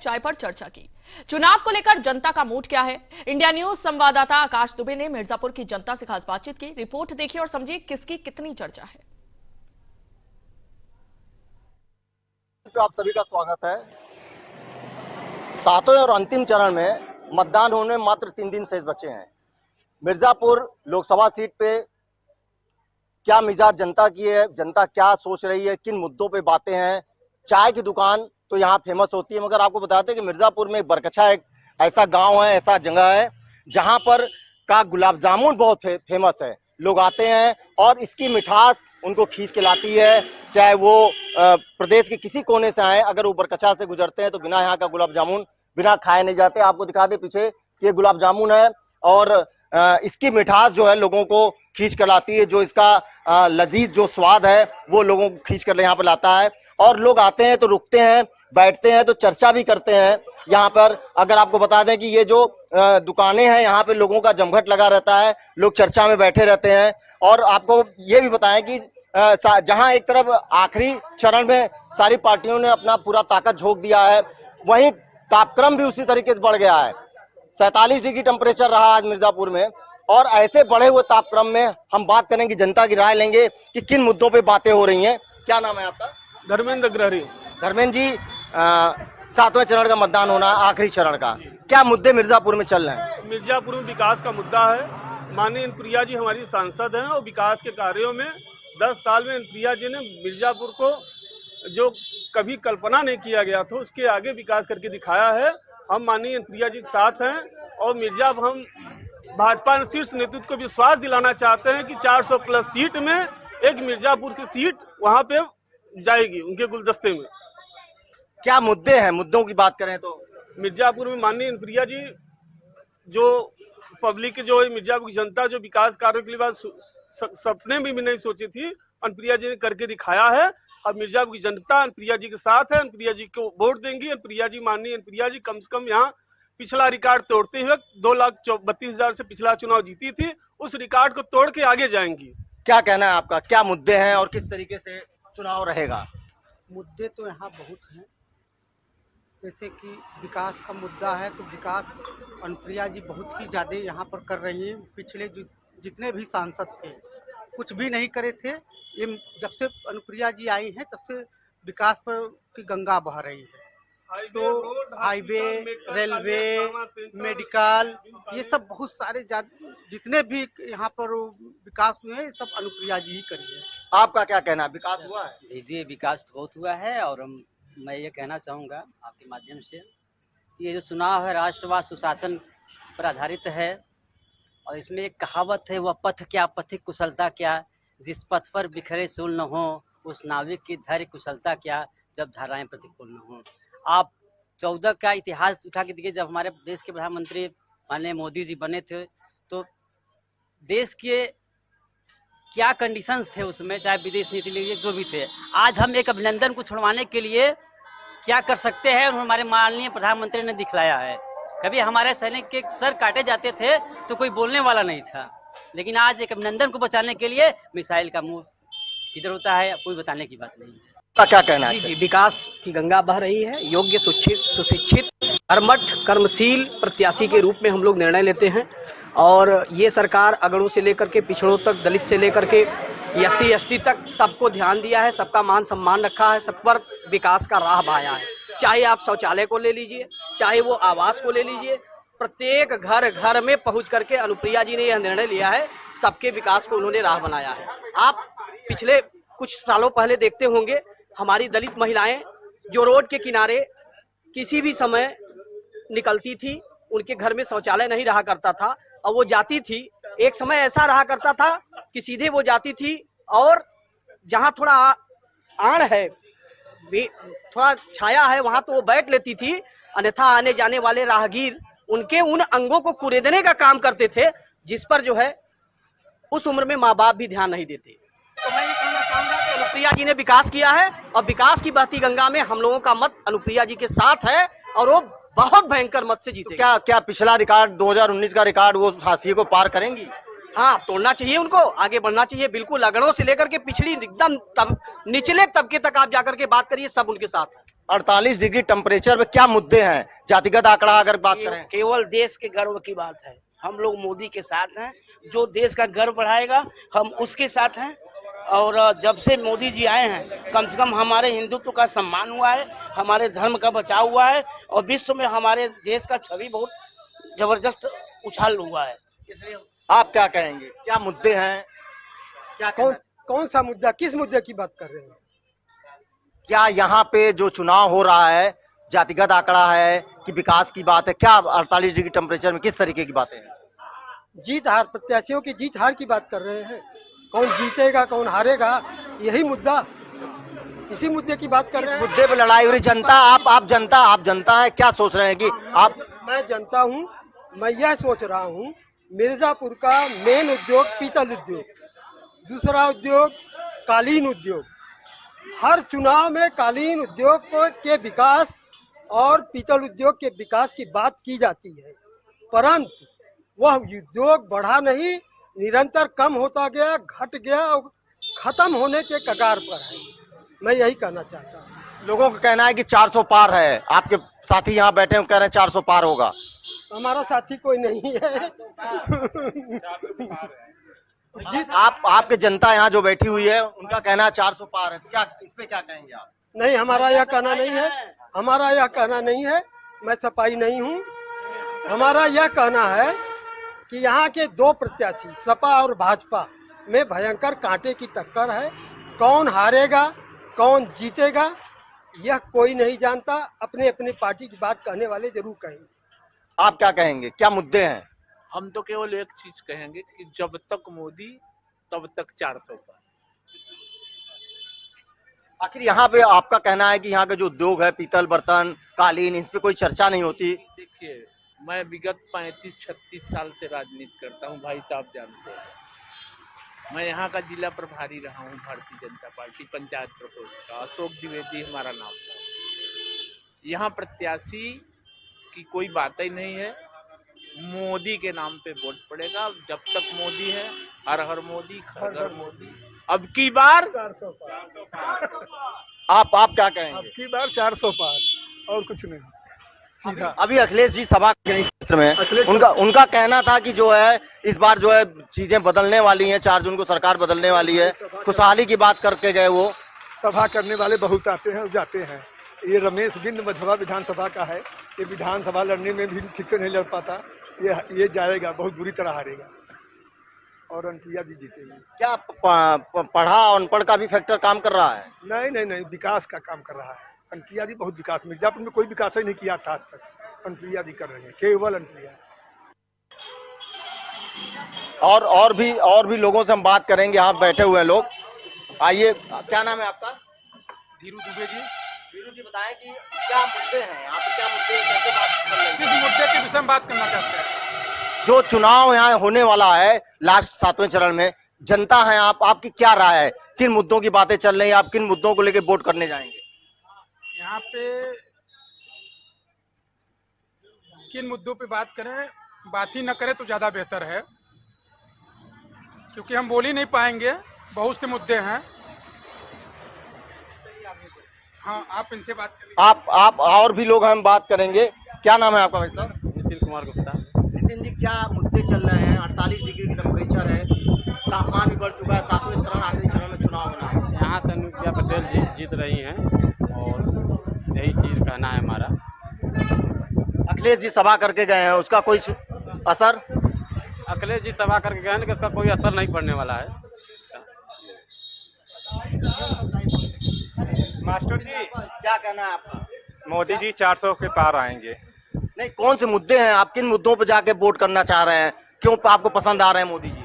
चाय पर चर्चा की। चुनाव को लेकर जनता का मूड क्या है? इंडिया न्यूज संवाददाता आकाश दुबे ने मिर्जापुर की जनता से खास बातचीत की। रिपोर्ट देखिए और समझिए किसकी कितनी चर्चा है। आप सभी का स्वागत है। सातवें और अंतिम चरण में मतदान होने मात्र 3 दिन शेष बचे हैं। मिर्जापुर लोकसभा सीट पे क्या मिजाज जनता की है, जनता क्या सोच रही है, किन मुद्दों पे बातें हैं। चाय की दुकान तो यहाँ फेमस होती है, मगर आपको बताते हैं कि मिर्जापुर में बरकछा एक ऐसा गांव है, ऐसा जगह है जहां पर का गुलाब जामुन बहुत फेमस है। लोग आते हैं और इसकी मिठास उनको खींच के लाती है। चाहे वो प्रदेश के किसी कोने से आए, अगर वो बरकछा से गुजरते हैं तो बिना यहाँ का गुलाब जामुन बिना खाए नहीं जाते। आपको दिखा दे पीछे, ये गुलाब जामुन है और इसकी मिठास जो है लोगों को खींच कर लाती है। जो इसका लजीज जो स्वाद है वो लोगों को खींच कर यहाँ पर लाता है। और लोग आते हैं तो रुकते हैं, बैठते हैं तो चर्चा भी करते हैं। यहाँ पर अगर आपको बता दें कि ये जो दुकानें हैं, यहाँ पे लोगों का जमघट लगा रहता है, लोग चर्चा में बैठे रहते हैं। और आपको ये भी बताएं कि जहां एक तरफ आखिरी चरण में सारी पार्टियों ने अपना पूरा ताकत झोंक दिया है, वहीं तापक्रम भी उसी तरीके से बढ़ गया है। 47 डिग्री टेम्परेचर रहा आज मिर्जापुर में। और ऐसे बढ़े हुए तापक्रम में हम बात करेंगे, जनता की राय लेंगे कि किन मुद्दों पे बातें हो रही हैं। क्या नाम है आपका? धर्मेंद्र अग्रहरी। धर्मेंद्र जी, 7वें चरण का मतदान होना, आखिरी चरण का, क्या मुद्दे मिर्जापुर में चल रहे हैं? मिर्जापुर में विकास का मुद्दा है। माननीय प्रिया जी हमारी सांसद हैं और विकास के कार्यों में 10 साल में प्रिया जी ने मिर्जापुर को जो कभी कल्पना नहीं किया गया था उसके आगे विकास करके दिखाया है। हम माननीय प्रिया जी के साथ हैं और मिर्जापुर हम भाजपा शीर्ष नेतृत्व को विश्वास दिलाना चाहते हैं कि 400 प्लस सीट में एक मिर्जापुर की सीट वहां पे जाएगी उनके गुलदस्ते में। क्या मुद्दे हैं? मुद्दों की बात करें तो मिर्जापुर में माननीय प्रिया जी जो पब्लिक जो मिर्जापुर की जनता जो विकास कार्यों के लिए बात सपने में भी नहीं सोची थी, अनुप्रिया जी ने करके दिखाया है। अब मिर्जापुर की जनता अनुप्रिया जी के साथ है, अनुप्रिया जी को वोट देंगी। अनुप्रिया जी, माननीय अनुप्रिया जी कम से कम यहाँ पिछला रिकॉर्ड तोड़ते हुए 2,32,000 से पिछला चुनाव जीती थी, उस रिकॉर्ड को तोड़ के आगे जाएंगी। क्या कहना है आपका? क्या मुद्दे हैं और किस तरीके से चुनाव रहेगा? मुद्दे तो यहाँ बहुत हैं। जैसे कि विकास का मुद्दा है तो विकास अनुप्रिया जी बहुत ही ज़्यादा यहाँ पर कर रही हैं। पिछले जितने भी सांसद थे कुछ भी नहीं करे थे। ये जब से अनुप्रिया जी आई हैं तब से विकास पर की गंगा बह रही है। तो हाईवे, रेलवे, मेडिकल, ये सब बहुत सारे जितने भी यहाँ पर विकास हुए हैं ये सब अनुप्रिया जी ही करी है। आपका क्या कहना है? विकास हुआ है? जी, विकास तो बहुत हुआ है। और मैं ये कहना चाहूँगा आपके माध्यम से, ये जो चुनाव है राष्ट्रवाद सुशासन पर आधारित है। और इसमें एक कहावत है, वह पथ क्या पथिक कुशलता क्या, जिस पथ पर बिखरे सूल न हो, उस नाविक की धैर्य कुशलता क्या, जब धाराएं प्रतिकूल न हो। आप 14 का इतिहास उठा के देखिए, जब हमारे देश के प्रधानमंत्री माननीय मोदी जी बने थे तो देश के क्या कंडीशंस थे उसमें, चाहे विदेश नीति लीजिए जो भी थे। आज हम एक अभिनंदन को छुड़वाने के लिए क्या कर सकते हैं हमारे माननीय प्रधानमंत्री ने दिखलाया है। कभी हमारे सैनिक के सर काटे जाते थे तो कोई बोलने वाला नहीं था, लेकिन आज एक अभिनंदन को बचाने के लिए मिसाइल का मुंह किधर होता है कोई बताने की बात नहीं है। क्या कहना है? जी, विकास की गंगा बह रही है। योग्य, सुशिक्षित, कर्मठ, कर्मशील प्रत्याशी के रूप में हम लोग निर्णय लेते हैं। और ये सरकार अगड़ों से लेकर के पिछड़ों तक, दलित से लेकर के SC ST तक सबको ध्यान दिया है, सबका मान सम्मान रखा है, सब पर विकास का राह बहाया है। चाहे आप शौचालय को ले लीजिए, चाहे वो आवास को ले लीजिए, प्रत्येक घर घर में पहुंच करके अनुप्रिया जी ने यह निर्णय लिया है, सबके विकास को उन्होंने राह बनाया है। आप पिछले कुछ सालों पहले देखते होंगे, हमारी दलित महिलाएं जो रोड के किनारे किसी भी समय निकलती थी, उनके घर में शौचालय नहीं रहा करता था और वो जाती थी। एक समय ऐसा रहा करता था कि सीधे वो जाती थी और जहां थोड़ा आड़ है, थोड़ा छाया है, वहां तो वो बैठ लेती थी। अन्यथा आने जाने वाले राहगीर उनके उन अंगों को कुरेदने का काम करते थे, जिस पर जो है उस उम्र में माँ बाप भी ध्यान नहीं देते। तो मैं ये कहना चाहूंगा कि अनुप्रिया जी ने विकास किया है और विकास की बहती गंगा में हम लोगों का मत अनुप्रिया जी के साथ है और वो बहुत भयंकर मत से जीते। तो क्या पिछला रिकॉर्ड 2019 का रिकॉर्ड वो हाशिए को पार करेंगी? हाँ, तोड़ना चाहिए उनको, आगे बढ़ना चाहिए। बिल्कुल, अगड़ों से लेकर के पिछड़ी एकदम निचले तबके तक आप जाकर के बात करिए, सब उनके साथ है। 48 डिग्री टेम्परेचर में क्या मुद्दे हैं? जातिगत आंकड़ा अगर बात करें, केवल देश के गर्व की बात है। हम लोग मोदी के साथ हैं। जो देश का गर्व बढ़ाएगा हम उसके साथ हैं। और जब से मोदी जी आए हैं कम से कम हमारे हिंदुत्व का सम्मान हुआ है, हमारे धर्म का बचाव हुआ है और विश्व में हमारे देश का छवि बहुत जबरदस्त उछाल हुआ है। इसलिए आप क्या कहेंगे? क्या मुद्दे हैं? क्या कौन सा मुद्दा, किस मुद्दे की बात कर रहे हैं? क्या यहाँ पे जो चुनाव हो रहा है जातिगत आंकड़ा है कि विकास की बात है? क्या 48 डिग्री टेम्परेचर में किस तरीके की बातें हैं? जीत हार, प्रत्याशियों की जीत हार की बात कर रहे हैं। कौन जीतेगा कौन हारेगा, यही मुद्दा, इसी मुद्दे की बात कर रहे हैं। मुद्दे पे लड़ाई हो रही। जनता, आप जनता है, क्या सोच रहे हैं कि आप? मैं जनता हूँ, मैं यह सोच रहा हूँ मिर्जापुर का मेन उद्योग पीतल उद्योग, दूसरा उद्योग कालीन उद्योग। हर चुनाव में कालीन उद्योग के विकास और पीतल उद्योग के विकास की बात की जाती है, परंतु वह उद्योग बढ़ा नहीं, निरंतर कम होता गया, घट गया और खत्म होने के कगार पर है। मैं यही कहना चाहता हूँ। लोगों का कहना है कि 400 पार है। आपके साथी यहाँ बैठे हैं, कह रहे हैं 400 पार होगा। हमारा साथी कोई नहीं है। आपके जनता यहाँ जो बैठी हुई है उनका कहना है 400 पार है। क्या इस पे क्या कहेंगे आप? नहीं, हमारा यह कहना नहीं है, हमारा यह कहना नहीं है। मैं सपाई नहीं हूँ। हमारा यह कहना है कि यहाँ के दो प्रत्याशी सपा और भाजपा में भयंकर कांटे की टक्कर है। कौन हारेगा कौन जीतेगा यह कोई नहीं जानता। अपने अपनी पार्टी की बात कहने वाले जरूर कहेंगे। आप क्या कहेंगे? क्या मुद्दे हैं? हम तो केवल एक चीज कहेंगे कि जब तक मोदी तब तक 400 पार। आखिर यहाँ पे आपका कहना है कि यहाँ का जो उद्योग है पीतल बर्तन कालीन, इस पे कोई चर्चा नहीं होती? देखिए, मैं विगत 35-36 साल से राजनीति करता हूँ, भाई साहब जानते हैं। मैं यहाँ का जिला प्रभारी रहा हूँ भारतीय जनता पार्टी पंचायत प्रकोष्ठ का। अशोक द्विवेदी हमारा नाम था। यहाँ प्रत्याशी की कोई बात ही नहीं है। मोदी के नाम पे वोट पड़ेगा। जब तक मोदी है, हर हर मोदी, घर घर मोदी। अब की बार 400 पार। आप क्या कहेंगे? अब की बार 400 पार और कुछ नहीं, सीधा। अभी अखिलेश जी सभा के इस क्षेत्र में उनका कहना था कि जो है इस बार जो है चीजें बदलने वाली हैं, 4 जून को सरकार बदलने वाली है। खुशहाली की बात करके गए। वो सभा करने वाले बहुत आते हैं और जाते हैं। ये रमेश बिंद मझवा विधानसभा का है। ये विधानसभा लड़ने में भी ठीक से नहीं लड़ पाता। ये जाएगा, बहुत बुरी तरह हारेगा और अनुप्रिया जी जीतेगी। क्या पढ़ा अनपढ़ का भी फैक्टर काम कर रहा है? नहीं, विकास का काम कर रहा है। अनुप्रिया जी बहुत विकास, मिर्जापुर में कोई विकास ही नहीं किया था आज तक। अनुप्रिया जी कर रही है, केवल अनुप्रिया। और भी लोगों से हम बात करेंगे। यहाँ बैठे हुए हैं लोग। आइए, क्या नाम है आपका? धीरू दुबे जी। धीरू जी, बताएं कि क्या मुद्दे हैं यहाँ पे? क्या मुद्दे, कैसे बात कर रहे हैं? किस मुद्दे के विषय में बात करना चाहते हैं? जो चुनाव यहाँ होने वाला है लास्ट 7वें चरण में, जनता है आपकी क्या राय है? किन मुद्दों की बातें चल रही है? आप किन मुद्दों को लेकर वोट करने जाएंगे? यहाँ पे किन मुद्दों पे बात करें, बात ही न करें तो ज्यादा बेहतर है, क्योंकि हम बोल ही नहीं पाएंगे। बहुत से मुद्दे हैं। हाँ, आप इनसे बात करें। आप और भी लोग हम बात करेंगे। क्या नाम है आपका भाई साहब? नितिन कुमार गुप्ता। नितिन जी, क्या मुद्दे चल रहे हैं? 48 डिग्री की टेम्परेचर है, तापमान भी बढ़ चुका है, 7वें चरण आखिरी चरण में चुनाव होना है। यहाँ से अनुप्रिया पटेल जीत रही हैं और यही चीज कहना है हमारा। अखिलेश जी सभा करके गए हैं, उसका कोई असर? अखिलेश जी सभा करके गए कि उसका कोई असर नहीं पड़ने वाला है। मास्टर जी, क्या कहना है आपका? मोदी जी 400 के पार आएंगे। नहीं, कौन से मुद्दे हैं? आप किन मुद्दों पर जाके वोट करना चाह रहे हैं? क्यों आपको पसंद आ रहे हैं मोदी जी?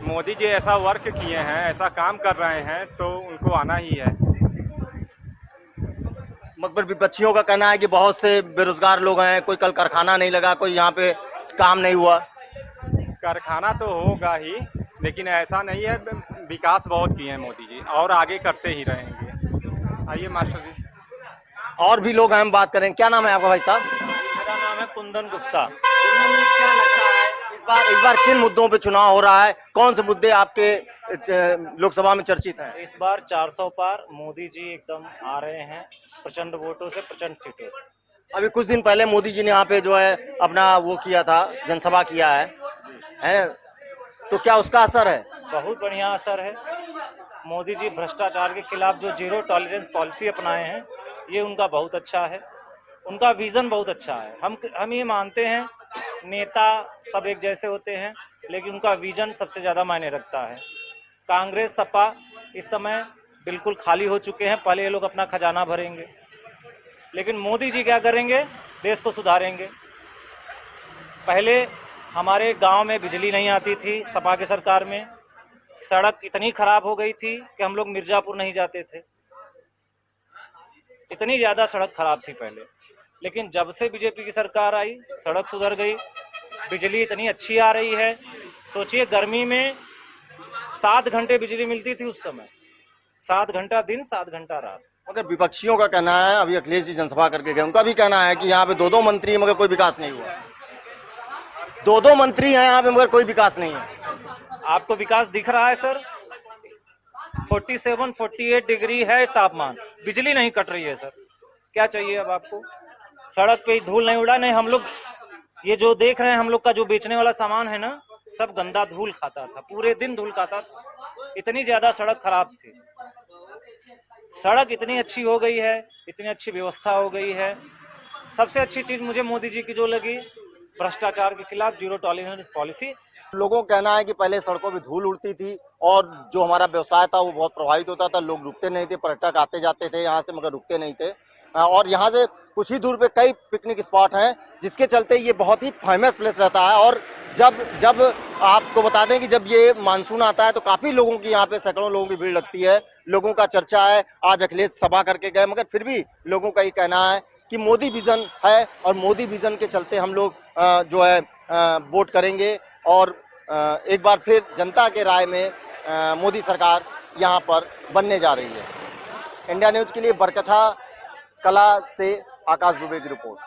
मोदी जी ऐसा वर्क किए हैं, ऐसा काम कर रहे हैं, तो उनको आना ही है। मगर विपक्षियों का कहना है कि बहुत से बेरोजगार लोग हैं, कोई कल कारखाना नहीं लगा, कोई यहाँ पे काम नहीं हुआ। कारखाना तो होगा ही, लेकिन ऐसा नहीं है। विकास बहुत किए हैं मोदी जी और आगे करते ही रहेंगे। आइए मास्टर जी। और भी लोग हैं, हम बात करें। क्या नाम है आपका भाई साहब? मेरा नाम है कुंदन गुप्ता। क्या लगता है इस इस बार किन मुद्दों पे चुनाव हो रहा है? कौन से मुद्दे आपके लोकसभा में चर्चित हैं? इस बार 400 पार मोदी जी एकदम आ रहे हैं, प्रचंड वोटों से, प्रचंड सीटों से। अभी कुछ दिन पहले मोदी जी ने यहाँ पे जो है अपना वो किया था, जनसभा किया है तो क्या उसका असर है? बहुत बढ़िया असर है। मोदी जी भ्रष्टाचार के खिलाफ जो जीरो टॉलरेंस पॉलिसी अपनाए हैं, ये उनका बहुत अच्छा है। उनका विजन बहुत अच्छा है। हम ये मानते हैं नेता सब एक जैसे होते हैं, लेकिन उनका विजन सबसे ज़्यादा मायने रखता है। कांग्रेस सपा इस समय बिल्कुल खाली हो चुके हैं। पहले ये लोग अपना खजाना भरेंगे, लेकिन मोदी जी क्या करेंगे? देश को सुधारेंगे। पहले हमारे गांव में बिजली नहीं आती थी, सपा की सरकार में सड़क इतनी खराब हो गई थी कि हम लोग मिर्जापुर नहीं जाते थे, इतनी ज़्यादा सड़क खराब थी पहले। लेकिन जब से बीजेपी की सरकार आई, सड़क सुधर गई, बिजली इतनी अच्छी आ रही है। सोचिए, गर्मी में 7 घंटे बिजली मिलती थी उस समय, 7 घंटा दिन 7 घंटा रात। मगर विपक्षियों का कहना है, अभी अखिलेश जी जनसभा करके गए, उनका भी कहना है कि यहाँ पे 2-2 मंत्री हैं मगर कोई विकास नहीं हुआ। 2-2 मंत्री हैं यहाँ पे मगर कोई विकास नहीं है। आपको विकास दिख रहा है सर? 47-48 डिग्री है तापमान, बिजली नहीं कट रही है सर। क्या चाहिए अब आपको? सड़क पे धूल नहीं उड़ा। नहीं, हम लोग ये जो देख रहे हैं, हम लोग का जो बेचने वाला सामान है ना, सब गंदा धूल खाता था, पूरे दिन धूल खाता था। इतनी ज्यादा सड़क खराब थी। सड़क इतनी अच्छी हो गई है, इतनी अच्छी व्यवस्था हो गई है। सबसे अच्छी चीज मुझे मोदी जी की जो लगी, भ्रष्टाचार के खिलाफ जीरो टॉलरेंस पॉलिसी। लोगों का कहना है कि पहले सड़कों पे धूल उड़ती थी और जो हमारा व्यवसाय था वो बहुत प्रभावित होता था। लोग रुकते नहीं थे, पर्यटक आते जाते थे यहाँ से मगर रुकते नहीं थे। और यहाँ से कुछ ही दूर पे कई पिकनिक स्पॉट हैं, जिसके चलते ये बहुत ही फेमस प्लेस रहता है। और जब आपको बता दें कि जब ये मानसून आता है तो काफी लोगों की यहाँ पे सैकड़ों लोगों की भीड़ लगती है। लोगों का चर्चा है, आज अखिलेश सभा करके गए मगर फिर भी लोगों का ये कहना है कि मोदी विजन है और मोदी विजन के चलते हम लोग जो है वोट करेंगे और एक बार फिर जनता के राय में मोदी सरकार यहाँ पर बनने जा रही है। इंडिया न्यूज के लिए बरकछा कला से आकाश दुबे की रिपोर्ट।